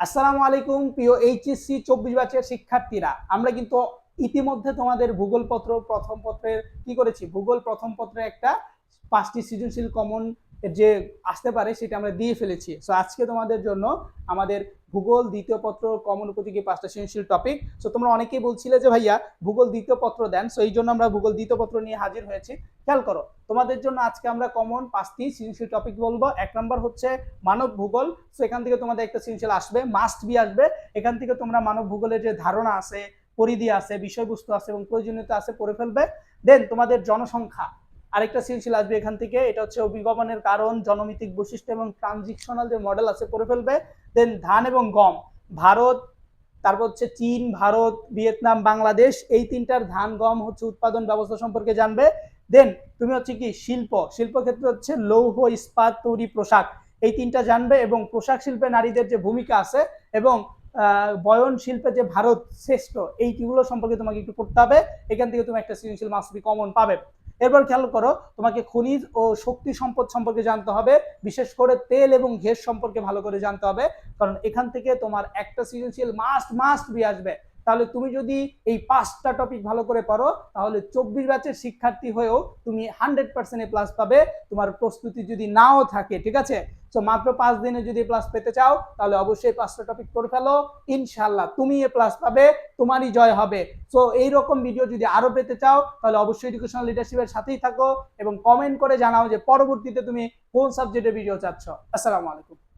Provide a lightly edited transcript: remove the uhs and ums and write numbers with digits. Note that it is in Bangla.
আসসালামু আলাইকুম প্রিয় এইচএসসি 24 ব্যাচের শিক্ষার্থীরা, আমরা কিন্তু ইতিমধ্যে তোমাদের ভূগোল পত্র প্রথম পত্রের কি করেছি, ভূগোল প্রথম পত্রে একটা 5টি সৃজনশীল কমন যে আসতে পারে সেটা আমরা দিয়ে ফেলেছি। সো আজকে তোমাদের জন্য আমাদের ভূগোল দ্বিতীয় পত্র কমন উপযোগী 5টা সৃজনশীল টপিক। সো তোমরা অনেকেই বলছিলে যে ভাইয়া ভূগোল দ্বিতীয় পত্র দেন, সো এই জন্য আমরা ভূগোল দ্বিতীয় পত্র নিয়ে হাজির হয়েছি। খেয়াল করো, তোমাদের জন্য আজকে আমরা কমন 5টি সৃজনশীল টপিক বলবো। এক নম্বর হচ্ছে মানব ভূগোল। সো এখান থেকে তোমাদের একটা সৃজনশীল আসবে, মাস্ট বি আসবে। এখান থেকে তোমরা মানব ভূগোলের যে ধারণা আছে, পরিধি আছে, বিষয়বস্তু আছে এবং প্রয়োজনীয়তা আছে পড়ে ফেলবে। দেন তোমাদের জনসংখ্যা আরেকটা সৃজনশীল আসবে এখান থেকে, এটা হচ্ছে অভিগমনের কারণ, জনমিতিক বৈশিষ্ট্য এবং ট্রানজিশনাল যে মডেল আছে পড়ে ফেলবে। দেন ধান এবং গম, ভারত, তারপর হচ্ছে চীন, ভারত, ভিয়েতনাম, বাংলাদেশ, এই তিনটার ধান গম হচ্ছে উৎপাদন ব্যবস্থা সম্পর্কে জানবে। দেন তুমি হচ্ছে কি শিল্প ক্ষেত্রে হচ্ছে লৌহ, ইস্পাত, তৈরি, পোশাক, এই তিনটা জানবে এবং পোশাক শিল্পে নারীদের যে ভূমিকা আছে এবং বয়ন শিল্পে যে ভারত শ্রেষ্ঠ, এইগুলো সম্পর্কে তোমাকে একটু পড়তে হবে। এখান থেকে তুমি একটা সৃজনশীল মাস্ট বি কমন পাবে। এরপর খেয়াল করো, তোমাকে খনিজ ও শক্তি সম্পদ সম্পর্কে জানতে হবে, বিশেষ করে তেল এবং গ্যাস সম্পর্কে ভালো করে জানতে হবে, কারণ এখান থেকে তোমার একটা সৃজনশীল মাস্ট বি আসবে। তাহলে তুমি যদি এই 5টা টপিক ভালো করে পারো তাহলে 24 ব্যাচের শিক্ষার্থী হয়েও তুমি 100% প্লাস পাবে, তোমার প্রস্তুতি যদি নাও থাকে, ঠিক আছে। তো মাত্র 5 দিনে যদি প্লাস পেতে চাও তাহলে অবশ্যই 5টা টপিক করে ফেলো, ইনশাআল্লাহ তুমি এ প্লাস পাবে, তোমারই জয় হবে। সো এইরকম ভিডিও যদি আরো পেতে চাও তাহলে অবশ্যই এডুকেশনাল লিডারশিপের সাথেই থাকো এবং কমেন্ট করে জানাও যে পরবর্তীতে তুমি কোন সাবজেক্টের ভিডিও চাচ্ছ। আসসালামু আলাইকুম।